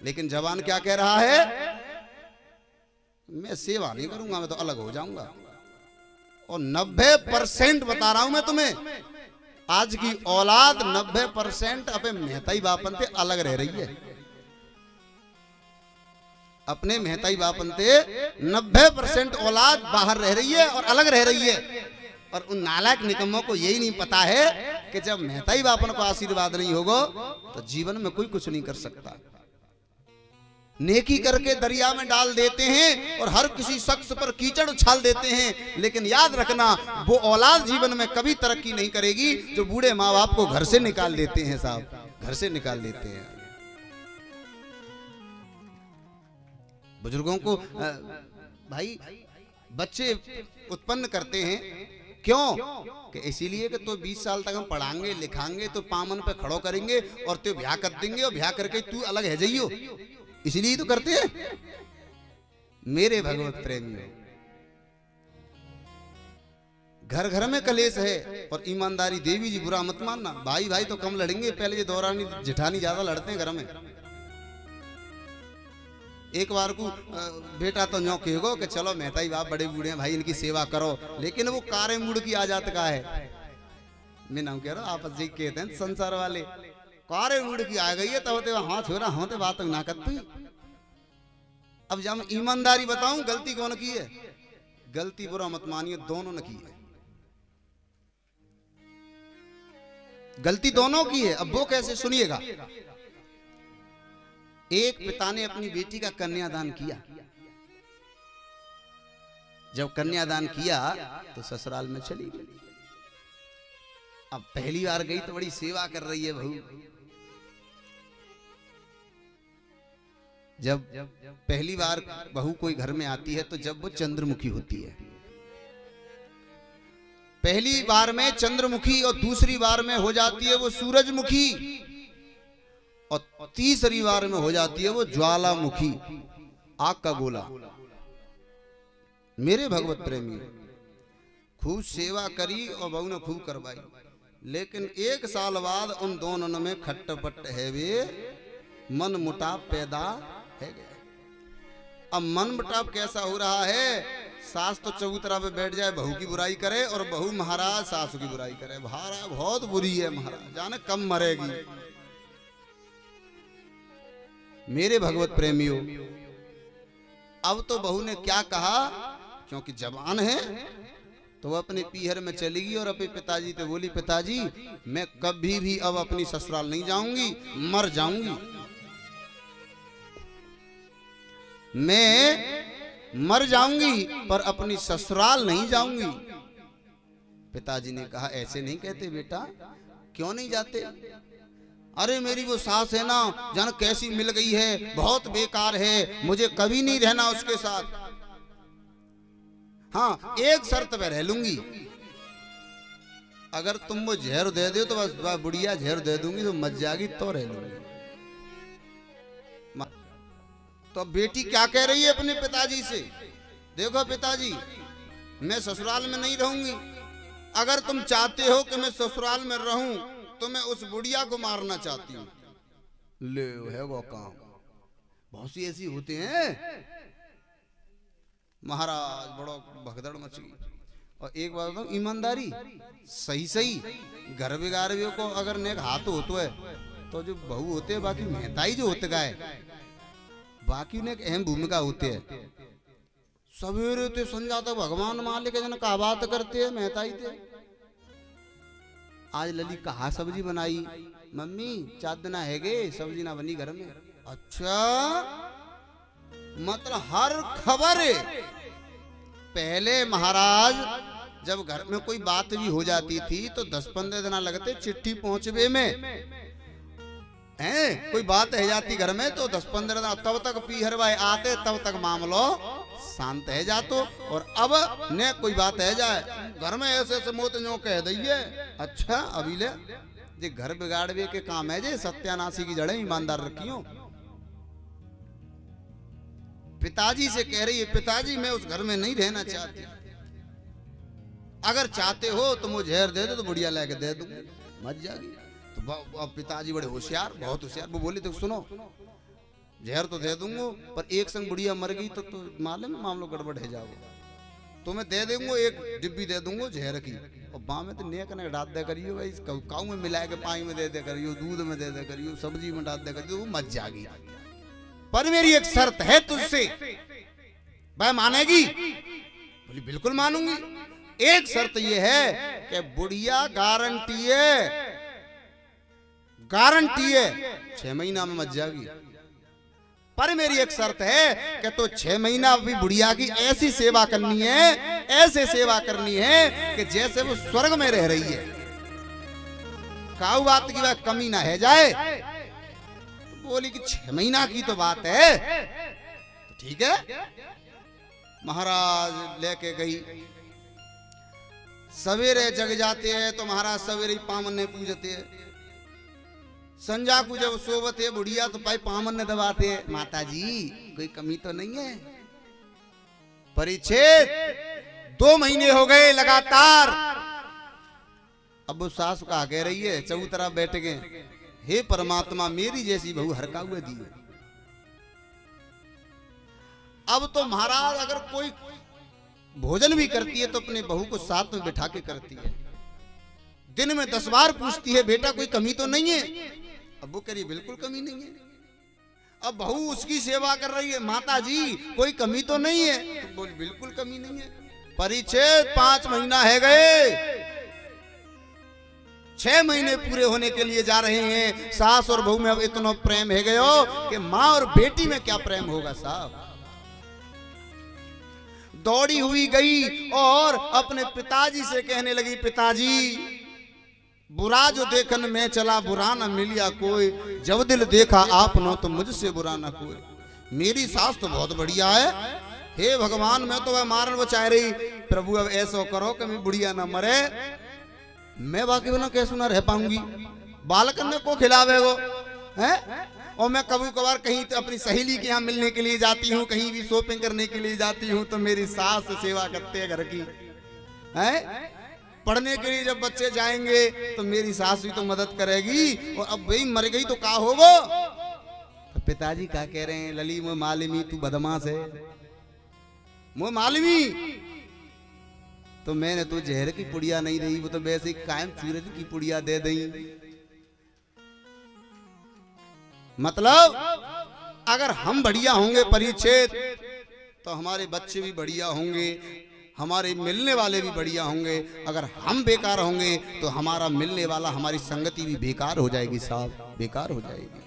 लेकिन जवान क्या कह रहा है, मैं सेवा नहीं करूंगा, मैं तो अलग हो जाऊंगा। और 90% बता रहा हूं मैं तुम्हें, आज की औलाद 90% अपने मेहताई बापन से अलग रह रही है। अपने मेहताई बापन से 90% औलाद बाहर रह रही है और अलग रह रही है। और उन नालायक निकम्मों को यही नहीं पता है कि जब मेहताई बापन को आशीर्वाद नहीं होगा तो जीवन में कोई कुछ नहीं कर सकता। नेकी करके दरिया में डाल देते हैं और हर किसी शख्स पर कीचड़ उछाल देते हैं, लेकिन याद रखना वो औलाद जीवन में कभी तरक्की नहीं करेगी जो बूढ़े माँ बाप को घर से निकाल देते हैं। साहब, घर से निकाल देते हैं। बुजुर्गों को भाई बच्चे उत्पन्न करते हैं क्यों, कि इसीलिए कि तो 20 साल तक हम पढ़ाएंगे लिखाएंगे तो पामन पे खड़ो करेंगे और तो ब्याह कर देंगे और ब्याह करके तू अलग है जाइयो, इसलिए तो करते हैं। मेरे भगवत प्रेमियों, घर घर में कलेश है और ईमानदारी देवी जी बुरा मत मानना। भाई भाई तो कम लड़ेंगे, पहले ये दौरानी जेठानी ज्यादा लड़ते हैं घर में। एक बार को बेटा तो न्यों कहेगो कि चलो मेहताई बाप बड़े बूढ़े हैं भाई, इनकी सेवा करो, लेकिन वो कारे मुड़ की आजात का है। मैं नाम कह रहा हूँ, आपस जी कहते हैं संसार वाले, कारे मुड़ की आ गई है तब तो हाँ छोरा हाँ तो बात ना करती। अब जब ईमानदारी बताऊं गलती कौन की है, गलती बुरा मत मानिए दोनों ने की है, गलती दोनों की है। अब वो कैसे, सुनिएगा। एक पिता ने अपनी बेटी का कन्यादान किया। जब कन्यादान किया तो ससुराल में चली गई। अब पहली बार गई तो बड़ी सेवा कर रही है बहू। जब पहली बार बहू कोई घर में आती है तो जब वो चंद्रमुखी होती है, पहली बार में चंद्रमुखी और दूसरी बार में हो जाती है वो सूरजमुखी और तीसरी बार में हो जाती है वो ज्वालामुखी, आग का गोला। मेरे भगवत प्रेमी, खूब सेवा करी और बहू ने खूब करवाई, लेकिन 1 साल बाद उन दोनों में खट्टपट है वे मन मुटाव पैदा है गया। अब मन मुटाव कैसा हो रहा है, सास तो चबूतरा पे बैठ जाए बहू की बुराई करे और बहू महाराज सासू की बुराई करे। भारा बहुत बुरी है महाराज, जाने कम मरेगी। मेरे भगवत प्रेमियों, अब तो बहू ने क्या कहा, क्योंकि जवान है तो वह अपने पीहर में चलेगी और अपने पिताजी से बोली, पिताजी मैं कभी भी अब अपनी ससुराल नहीं जाऊंगी, मर जाऊंगी, मैं मर जाऊंगी पर अपनी ससुराल नहीं जाऊंगी। पिताजी ने कहा, ऐसे नहीं कहते बेटा, क्यों नहीं जाते? अरे मेरी वो सास है ना, जान कैसी मिल गई है, बहुत बेकार है, मुझे कभी नहीं रहना उसके साथ। हाँ, एक शर्त पे रह लूंगी, अगर तुम वो जहर दे दो तो बस बुढ़िया जहर दे दूंगी तो मर जाएगी तो रह लूंगी। तो बेटी क्या कह रही है अपने पिताजी से, देखो पिताजी मैं ससुराल में नहीं रहूंगी, अगर तुम चाहते हो कि मैं ससुराल में रहूं तो मैं उस बुढ़िया को मारना चाहती हूँ। ले है वो काम, बहुत सी ऐसी होते हैं महाराज, बड़ो भगदड़ मची। और एक बात बताऊं, ईमानदारी सही सही घर बिगाड़ियों को अगर नेक हाथ होतो है तो जो बहू होते हैं, बाकी मेहताई जो होते गए बाकी ने एक अहम भूमिका होती है। सवेरे ते संजा तक भगवान मालिक जन का बात करते हैं मेहताई थे। आज लली कहा सब्जी बनाई, मम्मी चादना है गे, सब्जी ना बनी घर में। अच्छा, मतलब हर खबर है। पहले महाराज जब घर में कोई बात भी हो जाती थी तो 10-15 दिन लगते चिट्ठी पहुंचवे में, हैं कोई बात है जाती घर में तो 10-15 दिन तब तक पीहरवाए आते, तब तक मामलो शांत है जातो। और अब ने कोई बात है जाए घर में ऐसे ऐसे मोत जो कह दइए। अच्छा, अभी ले जे घर बिगाड़वे के काम है, जे सत्यानाशी की जड़ें ईमानदार रखियो। पिताजी से कह रही है, पिताजी मैं उस घर में नहीं रहना चाहती, अगर चाहते हो तो मुझे जहर दे दो तो बुढ़िया लेके दे दूंगी, मर जाएगी। तो अब पिताजी बड़े होशियार, बहुत होशियार, वो बोले तो सुनो जहर तो दे दूंगा, पर एक संग बुढ़िया मर गई तो मालूम है मामलो गड़बड़ है जाओगे। तो मैं दे दूंगा, एक डिब्बी दे दूंगा जहर की, और बाँ में तो नेक ने डाल दे करियो भाई, काऊ में मिला के पानी में दे दे करियो, दूध में दे दे करियो, सब्जी में डाल दे करियो, वो मच जाएगी। पर मेरी एक शर्त है तुझसे, भाई मानेगी? बोली बिल्कुल मानूंगी। एक शर्त ये है कि बुढ़िया गारंटी है 6 महीना में मच जाएगी। पर मेरी एक शर्त है कि तो 6 महीना भी बुढ़िया की ऐसी सेवा करनी है, ऐसे सेवा करनी है कि जैसे वो स्वर्ग में रह रही है, काऊ बात की वह कमी ना है जाए। तो बोली कि 6 महीना की तो बात है, तो ठीक है। महाराज लेके गई, सवेरे जग जाते हैं तो महाराज सवेरे ही पामन ने पूजते हैं। संजा को जब सोवत है बुढ़िया तो भाई पामन ने दबाते हैं, माता जी कोई कमी तो नहीं है। परिच्छेद 2 महीने हो गए लगातार। अब वो सास का कह रही है, चबूतरा बैठ गए, हे परमात्मा मेरी जैसी बहू हरका हुए दिए। अब तो महाराज अगर कोई भोजन भी करती है तो अपने बहू को साथ में बिठा के करती है। दिन में 10 बार पूछती है, बेटा कोई कमी तो नहीं है? अब वो कह रही बिल्कुल कमी नहीं है। अब बहू उसकी सेवा कर रही है, माता जी कोई कमी तो नहीं है? तो बोल बिल्कुल कमी नहीं है। परिच्छेद 5 महीना है गए, 6 महीने पूरे होने के लिए जा रहे हैं। सास और बहू में अब इतना प्रेम है गयो कि माँ और बेटी में क्या प्रेम होगा साहब। दौड़ी हुई गई और अपने पिताजी से कहने लगी, पिताजी बुरा जो देखन में चला बुरा न मिलिया कोई, जब दिल देखा आपनो तो मुझसे बुरा न कोई। मेरी सास तो बहुत बढ़िया है, हे भगवान मैं तो वह मारन वो चाह रही, प्रभु अब ऐसा करो कि मैं बुढ़िया न मरे। मैं बाकी बना कैसे ना रह पाऊंगी, बालकन में को खिलावे वो है। और मैं कभी कभार कहीं तो अपनी सहेली के यहाँ मिलने के लिए जाती हूँ, कहीं भी शॉपिंग करने के लिए जाती हूँ, तो मेरी सास सेवा करते हैं घर की है। पढ़ने के लिए जब बच्चे जाएंगे तो मेरी सास भी तो मदद करेगी। और अब भाई मर गई तो क्या होगा? तो पिताजी क्या कह रहे हैं, लली मुँह मालिमी तू बदमाश है, मुँह मालिमी। तो मैंने तो जहर की पुड़िया नहीं दी, वो तो वैसे कायम सूरज की पुड़िया दे दी। मतलब अगर हम बढ़िया होंगे परिच्छेद तो हमारे बच्चे भी बढ़िया होंगे, हमारे मिलने वाले भी बढ़िया होंगे। अगर हम बेकार होंगे तो हमारा मिलने वाला, हमारी संगति भी बेकार हो जाएगी साहब, बेकार हो जाएगी।